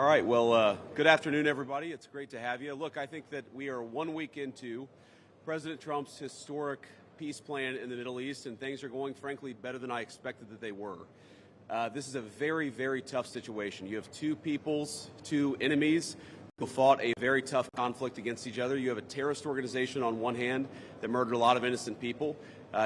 All right, well, good afternoon, everybody. It's great to have you. Look, I think that we are 1 week into President Trump's historic peace plan in the Middle East, and things are going, frankly, better than I expected that they were. This is a very, very tough situation. You have two peoples, two enemies who fought a very tough conflict against each other. You have a terrorist organization on one hand that murdered a lot of innocent people.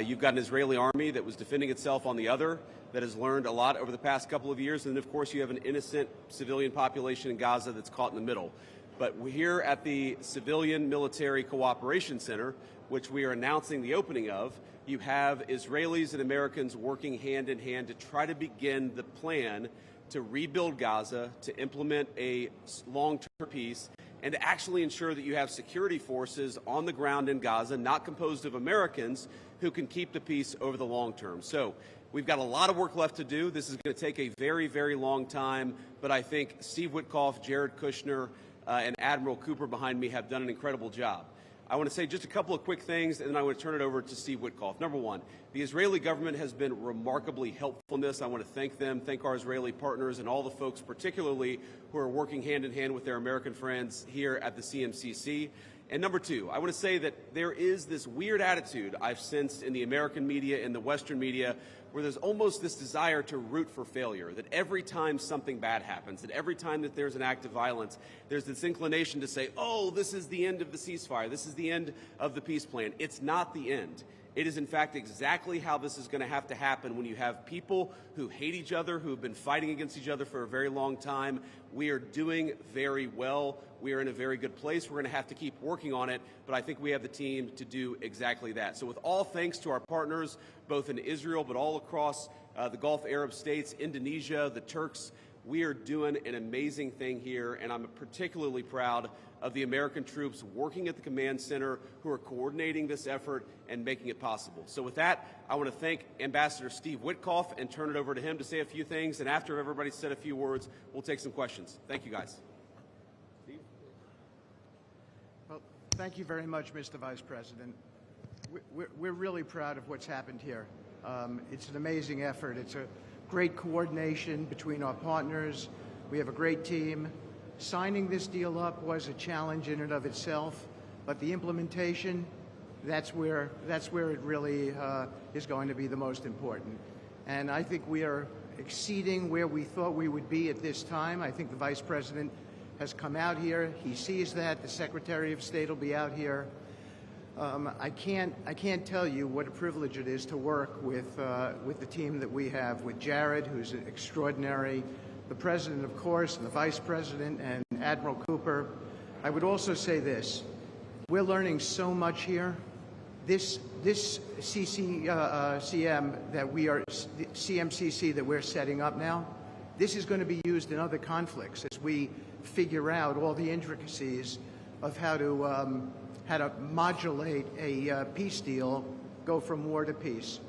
You've got an Israeli army that was defending itself on the other, that has learned a lot over the past couple of years. And then, of course, you have an innocent civilian population in Gaza that's caught in the middle. But we're here at the Civilian Military Cooperation Center, which we are announcing the opening of. You have Israelis and Americans working hand in hand to try to begin the plan to rebuild Gaza, to implement a long-term peace, and to actually ensure that you have security forces on the ground in Gaza, not composed of Americans, who can keep the peace over the long term. So we've got a lot of work left to do. This is going to take a very, very long time, but I think Steve Witkoff, Jared Kushner, and Admiral Cooper behind me have done an incredible job. I want to say just a couple of quick things, and then I want to turn it over to Steve Witkoff. Number one, the Israeli government has been remarkably helpful in this. I want to thank them, thank our Israeli partners, and all the folks particularly who are working hand in hand with their American friends here at the CMCC. And number two, I want to say that there is this weird attitude I've sensed in the American media and the Western media where there's almost this desire to root for failure, that every time something bad happens, that every time that there's an act of violence, there's this inclination to say, oh, this is the end of the ceasefire, this is the end of the peace plan. It's not the end. It is, in fact, exactly how this is going to have to happen when you have people who hate each other, who have been fighting against each other for a very long time. We are doing very well. We are in a very good place. We're going to have to keep working on it, but I think we have the team to do exactly that. So with all thanks to our partners, both in Israel but all across the Gulf Arab states, Indonesia, the Turks, we are doing an amazing thing here, and I'm particularly proud of the American troops working at the command center who are coordinating this effort and making it possible. So with that, I want to thank Ambassador Steve Witkoff and turn it over to him to say a few things, and after everybody's said a few words, we'll take some questions. Thank you, guys. Steve? Well, thank you very much, Mr. Vice President. We're really proud of what's happened here. It's an amazing effort. It's a great coordination between our partners. We have a great team. Signing this deal up was a challenge in and of itself, but the implementation, that's where it really is going to be the most important. And I think we are exceeding where we thought we would be at this time. I think the Vice President has come out here. He sees that. The Secretary of State will be out here. I can't tell you what a privilege it is to work with the team that we have, with Jared, who's extraordinary, the President, of course, and the Vice President, and Admiral Cooper. I would also say this. We're learning so much here. This CMCC that we're setting up now, this is going to be used in other conflicts as we figure out all the intricacies of how to modulate a peace deal, go from war to peace.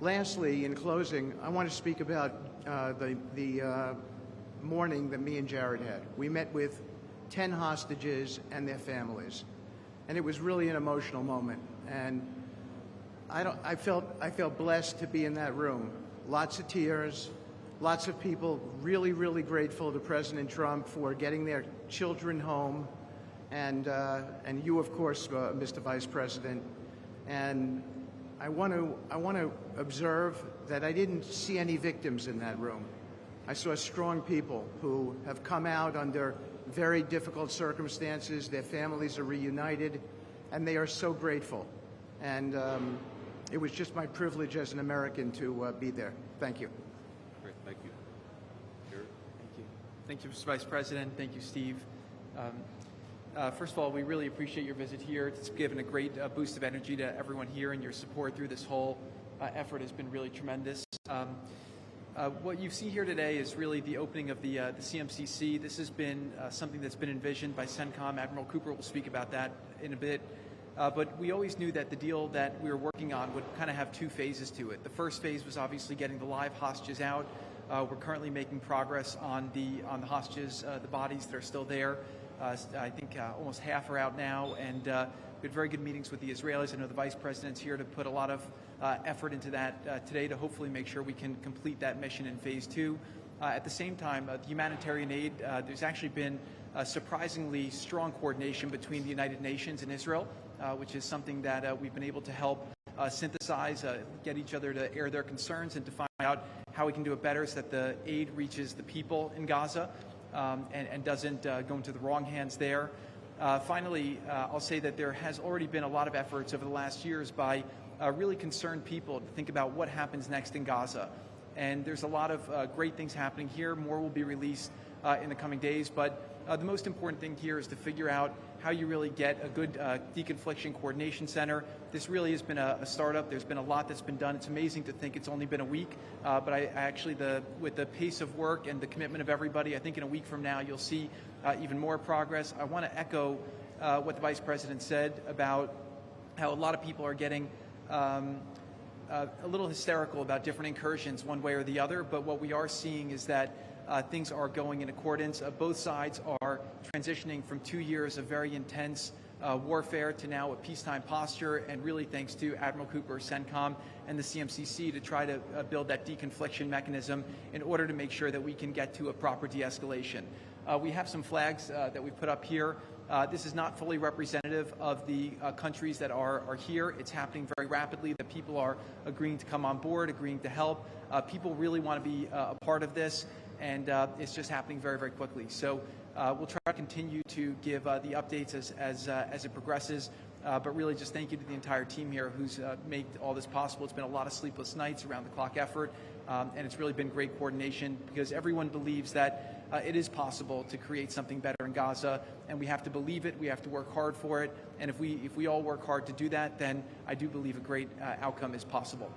Lastly, in closing, I want to speak about the morning that me and Jared had. We met with 10 hostages and their families, and it was really an emotional moment. And I felt blessed to be in that room. Lots of tears, lots of people really, really grateful to President Trump for getting their children home, and you, of course, Mr. Vice President. And I want to observe that I didn't see any victims in that room. I saw strong people who have come out under very difficult circumstances. Their families are reunited, and they are so grateful. And it was just my privilege as an American to be there. Thank you. Great, thank you. Jared? Thank you. Thank you, Mr. Vice President. Thank you, Steve. First of all, we really appreciate your visit here. It's given a great boost of energy to everyone here, and your support through this whole effort has been really tremendous. What you see here today is really the opening of the CMCC. This has been something that's been envisioned by CENTCOM. Admiral Cooper will speak about that in a bit. But we always knew that the deal that we were working on would kind of have two phases to it. The first phase was obviously getting the live hostages out. We're currently making progress on the hostages, the bodies that are still there. I think almost half are out now, and we had very good meetings with the Israelis. I know the Vice President's here to put a lot of effort into that today to hopefully make sure we can complete that mission in phase two. At the same time, the humanitarian aid, there's actually been surprisingly strong coordination between the United Nations and Israel, which is something that we've been able to help synthesize, get each other to air their concerns and to find out how we can do it better so that the aid reaches the people in Gaza and doesn't go into the wrong hands there. Finally, I'll say that there has already been a lot of efforts over the last years by really concerned people to think about what happens next in Gaza. And there's a lot of great things happening here. More will be released in the coming days. But the most important thing here is to figure out how you really get a good deconfliction coordination center. This really has been a startup. There's been a lot that's been done. It's amazing to think it's only been a week, but I actually, with the pace of work and the commitment of everybody, I think in a week from now you'll see even more progress. I want to echo what the Vice President said about how a lot of people are getting a little hysterical about different incursions one way or the other, but what we are seeing is that things are going in accordance. Both sides are transitioning from 2 years of very intense warfare to now a peacetime posture, and really thanks to Admiral Cooper, CENTCOM, and the CMCC to try to build that deconfliction mechanism in order to make sure that we can get to a proper de-escalation. We have some flags that we put up here. This is not fully representative of the countries that are here. It's happening very rapidly. The people are agreeing to come on board, agreeing to help. People really want to be a part of this, and it's just happening very, very quickly. So we'll try to continue to give the updates as it progresses. But really just thank you to the entire team here who's made all this possible. It's been a lot of sleepless nights, around the clock effort, and it's really been great coordination because everyone believes that it is possible to create something better in Gaza, and we have to believe it, we have to work hard for it, and if we all work hard to do that, then I do believe a great outcome is possible.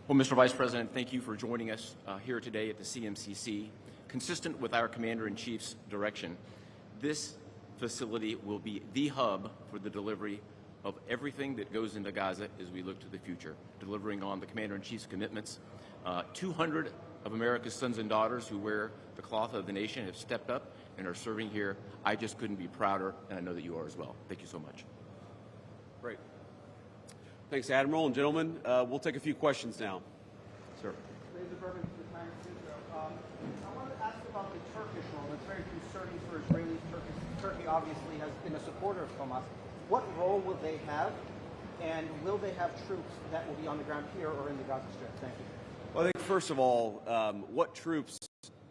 Well, Mr. Vice President, thank you for joining us here today at the CMCC. Consistent with our Commander-in-Chief's direction, this facility will be the hub for the delivery of everything that goes into Gaza as we look to the future, delivering on the Commander-in-Chief's commitments. 200 of America's sons and daughters who wear the cloth of the nation have stepped up and are serving here. I just couldn't be prouder, and I know that you are as well. Thank you so much. Great. Thanks, Admiral. And gentlemen, we'll take a few questions now. Sir. I wanted to ask about the Turkish role. It's very concerning for Israelis. Turkey obviously has been a supporter of Hamas. What role will they have, and will they have troops that will be on the ground here or in the Gaza Strip? Thank you. Well, I think, first of all, what troops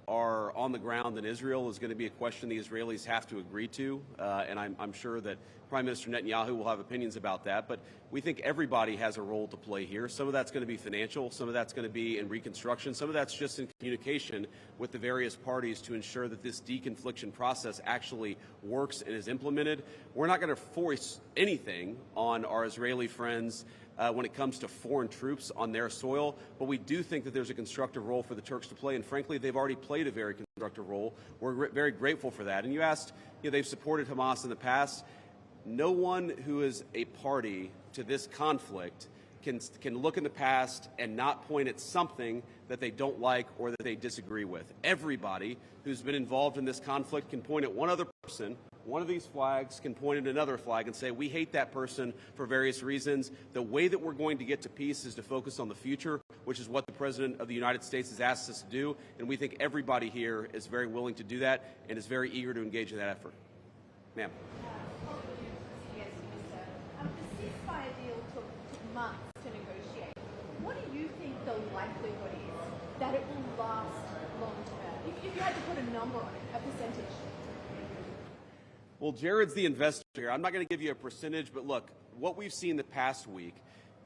are on the ground in Israel is going to be a question the Israelis have to agree to, and I'm sure that Prime Minister Netanyahu will have opinions about that, but we think everybody has a role to play here. Some of that's going to be financial, some of that's going to be in reconstruction, some of that's just in communication with the various parties to ensure that this deconfliction process actually works and is implemented. We're not going to force anything on our Israeli friends when it comes to foreign troops on their soil, but we do think that there's a constructive role for the Turks to play, and frankly, they've already played a very constructive role. We're very grateful for that. And you asked, they've supported Hamas in the past. No one who is a party to this conflict can look in the past and not point at something that they don't like or that they disagree with. Everybody who's been involved in this conflict can point at one other person. One of these flags can point at another flag and say, we hate that person for various reasons. The way that we're going to get to peace is to focus on the future, which is what the President of the United States has asked us to do. And we think everybody here is very willing to do that and is very eager to engage in that effort. Ma'am. The ceasefire deal took months to negotiate. What do you think the likelihood is that it will last long term? If you had to put a number on it, a percentage. Well, Jared's the investor here. I'm not going to give you a percentage, but look, what we've seen the past week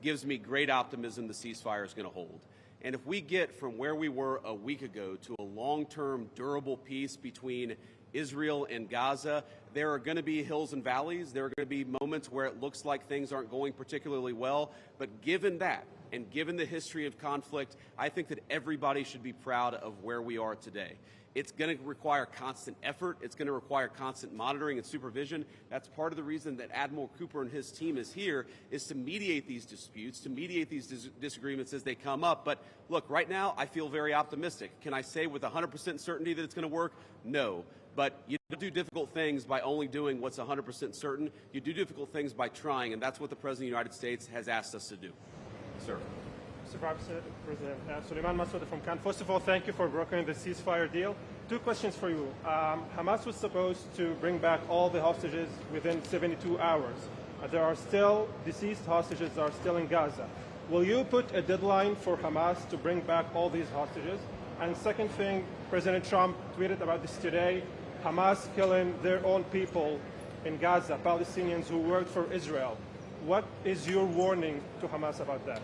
gives me great optimism the ceasefire is going to hold. And if we get from where we were a week ago to a long-term, durable peace between Israel and Gaza, there are going to be hills and valleys. There are going to be moments where it looks like things aren't going particularly well. But given that, and given the history of conflict, I think that everybody should be proud of where we are today. It's going to require constant effort. It's going to require constant monitoring and supervision. That's part of the reason that Admiral Cooper and his team is here, is to mediate these disputes, to mediate these disagreements as they come up. But look, right now, I feel very optimistic. Can I say with 100% certainty that it's going to work? No. But you don't do difficult things by only doing what's 100% certain. You do difficult things by trying, and that's what the President of the United States has asked us to do. Sir. Mr. Vice President, Suleiman Masoud from Cannes. First of all, thank you for brokering the ceasefire deal. Two questions for you. Hamas was supposed to bring back all the hostages within 72 hours. There are still deceased hostages that are still in Gaza. Will you put a deadline for Hamas to bring back all these hostages? And second thing, President Trump tweeted about this today, Hamas killing their own people in Gaza, Palestinians who worked for Israel. What is your warning to Hamas about that?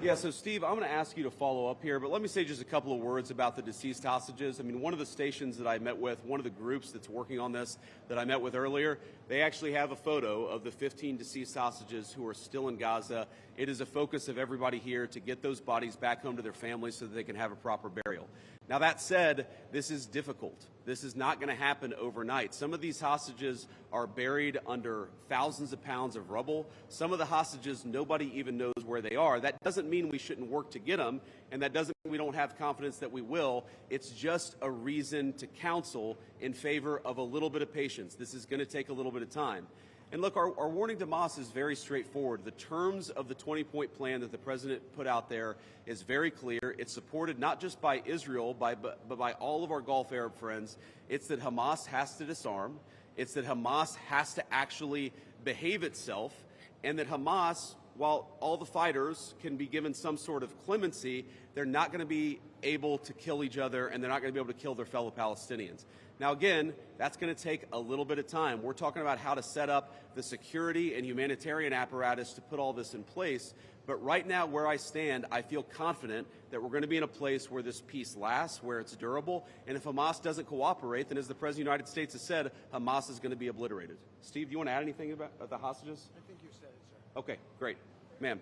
Yeah, so Steve, I'm going to ask you to follow up here, but let me say just a couple of words about the deceased hostages. I mean, one of the stations that I met with, one of the groups that's working on this that I met with earlier, they actually have a photo of the 15 deceased hostages who are still in Gaza. It is a focus of everybody here to get those bodies back home to their families so that they can have a proper burial. Now, that said, this is difficult. This is not going to happen overnight. Some of these hostages are buried under thousands of pounds of rubble. Some of the hostages, nobody even knows where they are. That doesn't mean we shouldn't work to get them, and that doesn't mean we don't have confidence that we will. It's just a reason to counsel in favor of a little bit of patience. This is going to take a little bit of time. And look, our warning to Hamas is very straightforward. The terms of the 20-point plan that the president put out there is very clear. It's supported not just by Israel, but by all of our Gulf Arab friends. It's that Hamas has to disarm. It's that Hamas has to actually behave itself. And that Hamas, while all the fighters can be given some sort of clemency, they're not going to be able to kill each other, and they're not going to be able to kill their fellow Palestinians. Now, again, that's going to take a little bit of time. We're talking about how to set up the security and humanitarian apparatus to put all this in place. But right now, where I stand, I feel confident that we're going to be in a place where this peace lasts, where it's durable. And if Hamas doesn't cooperate, then as the President of the United States has said, Hamas is going to be obliterated. Steve, do you want to add anything about the hostages? I think you said it, sir. Okay, great. Ma'am.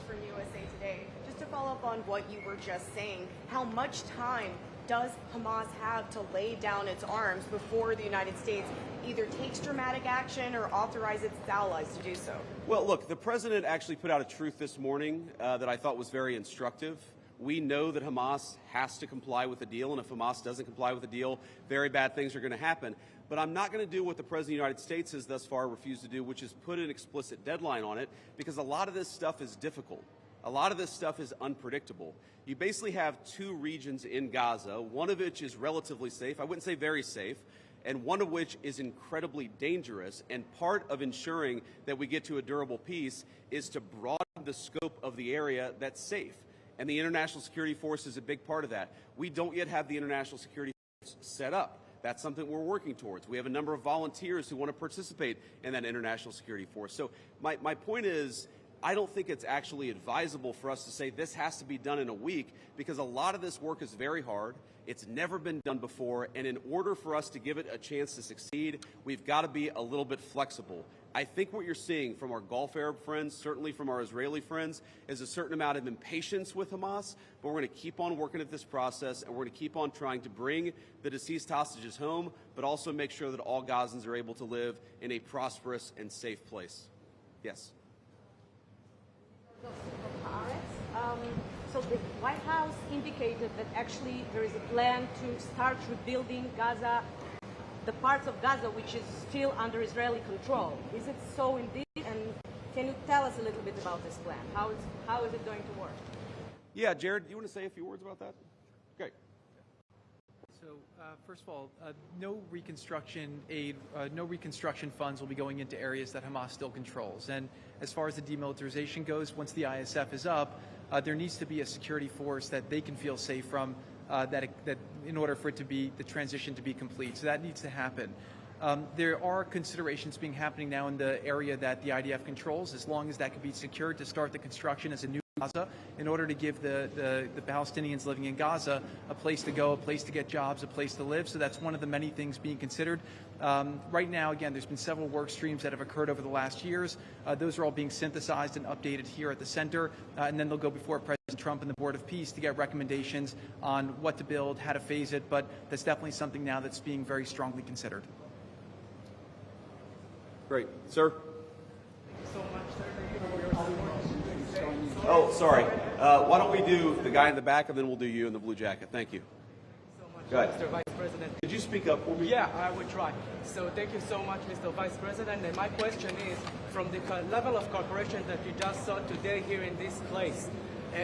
For USA Today. Just to follow up on what you were just saying, how much time does Hamas have to lay down its arms before the United States either takes dramatic action or authorizes its allies to do so? Well, look, the president actually put out a truth this morning that I thought was very instructive. We know that Hamas has to comply with the deal, and if Hamas doesn't comply with the deal, very bad things are going to happen. But I'm not going to do what the President of the United States has thus far refused to do, which is put an explicit deadline on it, because a lot of this stuff is difficult. A lot of this stuff is unpredictable. You basically have two regions in Gaza, one of which is relatively safe, I wouldn't say very safe, and one of which is incredibly dangerous. And part of ensuring that we get to a durable peace is to broaden the scope of the area that's safe. And the International Security Force is a big part of that. We don't yet have the International Security Force set up. That's something we're working towards. We have a number of volunteers who want to participate in that International Security Force. So my point is, I don't think it's actually advisable for us to say this has to be done in a week, because a lot of this work is very hard. It's never been done before, and in order for us to give it a chance to succeed, we've got to be a little bit flexible. I think what you're seeing from our Gulf Arab friends, certainly from our Israeli friends, is a certain amount of impatience with Hamas, but we're going to keep on working at this process, and we're going to keep on trying to bring the deceased hostages home, but also make sure that all Gazans are able to live in a prosperous and safe place. Yes? So the White House indicated that actually there is a plan to start rebuilding Gaza, the parts of Gaza which is still under Israeli control. Is it so indeed? And can you tell us a little bit about this plan? How is it going to work? Yeah, Jared, you want to say a few words about that? Great. So, first of all, no reconstruction aid, no reconstruction funds will be going into areas that Hamas still controls. And as far as the demilitarization goes, once the ISF is up, there needs to be a security force that they can feel safe from, that in order for it to be the transition to be complete. So that needs to happen. There are considerations being happening now in the area that the IDF controls, as long as that can be secured to start the construction as a new Gaza, in order to give the Palestinians living in Gaza a place to go, a place to get jobs, a place to live. So that's one of the many things being considered. Right now, again, there's been several work streams that have occurred over the last years. Those are all being synthesized and updated here at the center, and then they'll go before President Trump and the Board of Peace to get recommendations on what to build, how to phase it, but that's definitely something now that's being very strongly considered. Great. Sir? Thank you so much, sir. Oh, sorry. Why don't we do the guy in the back, and then we'll do you in the blue jacket. Thank you. So much Go ahead. Mr. Vice President. Could you speak up for me? Yeah, I will try. So thank you so much, Mr. Vice President. And my question is, from the level of cooperation that you just saw today here in this place,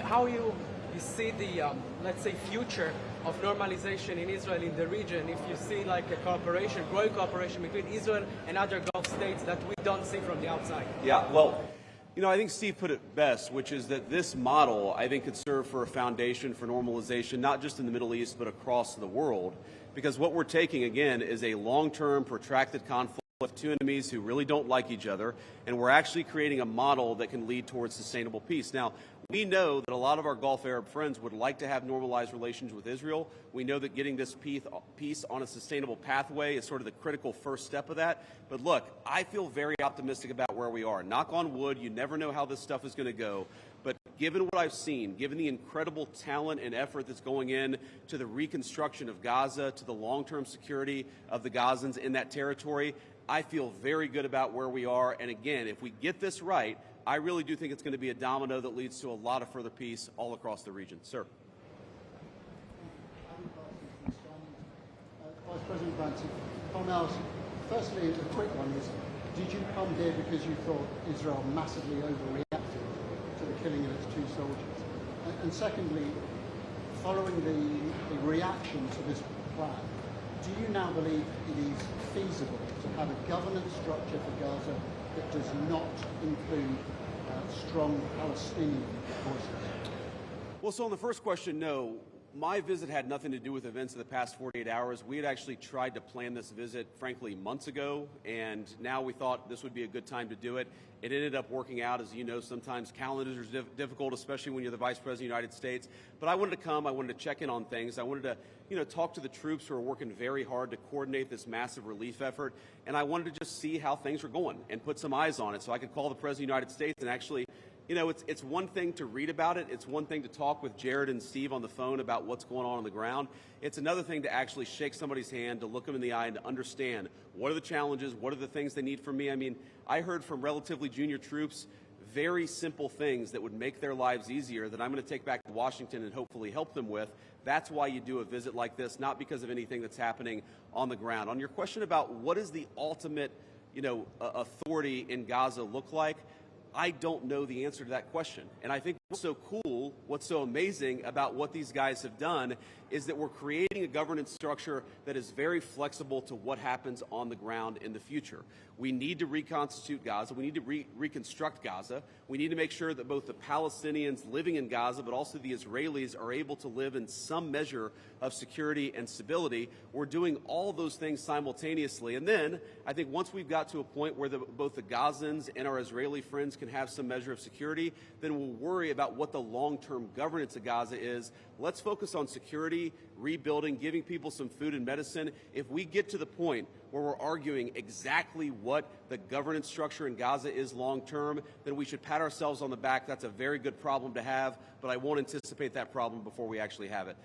how you see the, let's say, future of normalization in Israel in the region, if you see like a cooperation, growing cooperation between Israel and other Gulf states that we don't see from the outside? Yeah, well, you know, I think Steve put it best, which is that this model, I think, could serve for a foundation for normalization, not just in the Middle East, but across the world. Because what we're taking, again, is a long-term, protracted conflict with two enemies who really don't like each other, and we're actually creating a model that can lead towards sustainable peace. Now, we know that a lot of our Gulf Arab friends would like to have normalized relations with Israel. We know that getting this peace on a sustainable pathway is sort of the critical first step of that. But look, I feel very optimistic about where we are. Knock on wood, you never know how this stuff is going to go. But given what I've seen, given the incredible talent and effort that's going in to the reconstruction of Gaza, to the long-term security of the Gazans in that territory, I feel very good about where we are. And again, if we get this right, I really do think it's going to be a domino that leads to a lot of further peace all across the region. Sir. Vice President Vance, if I may ask, firstly, a quick one is, did you come here because you thought Israel massively overreacted to the killing of its two soldiers? And secondly, following the reaction to this plan, do you now believe it is feasible to have a governance structure for Gaza that does not include strong Palestinian voices? Well, so on the first question, no. My visit had nothing to do with events of the past 48 hours. We had actually tried to plan this visit, frankly, months ago, and now we thought this would be a good time to do it. It ended up working out. As you know, sometimes calendars are difficult, especially when you're the Vice President of the United States. But I wanted to come. I wanted to check in on things. I wanted to, talk to the troops who are working very hard to coordinate this massive relief effort. And I wanted to just see how things were going and put some eyes on it so I could call the President of the United States and actually, it's one thing to read about it. It's one thing to talk with Jared and Steve on the phone about what's going on the ground. It's another thing to actually shake somebody's hand, to look them in the eye and to understand what are the challenges, what are the things they need from me. I mean, I heard from relatively junior troops very simple things that would make their lives easier that I'm going to take back to Washington and hopefully help them with. That's why you do a visit like this, not because of anything that's happening on the ground. On your question about what is the ultimate, authority in Gaza look like, I don't know the answer to that question. And I think what's so cool, what's so amazing about what these guys have done is that we're creating a governance structure that is very flexible to what happens on the ground in the future. We need to reconstitute Gaza. We need to reconstruct Gaza. We need to make sure that both the Palestinians living in Gaza, but also the Israelis, are able to live in some measure of security and stability. We're doing all those things simultaneously. And then I think once we've got to a point where both the Gazans and our Israeli friends can have some measure of security, then we'll worry about what the long-term governance of Gaza is. Let's focus on security, rebuilding, giving people some food and medicine. If we get to the point where we're arguing exactly what the governance structure in Gaza is long-term, then we should pat ourselves on the back. That's a very good problem to have, but I won't anticipate that problem before we actually have it.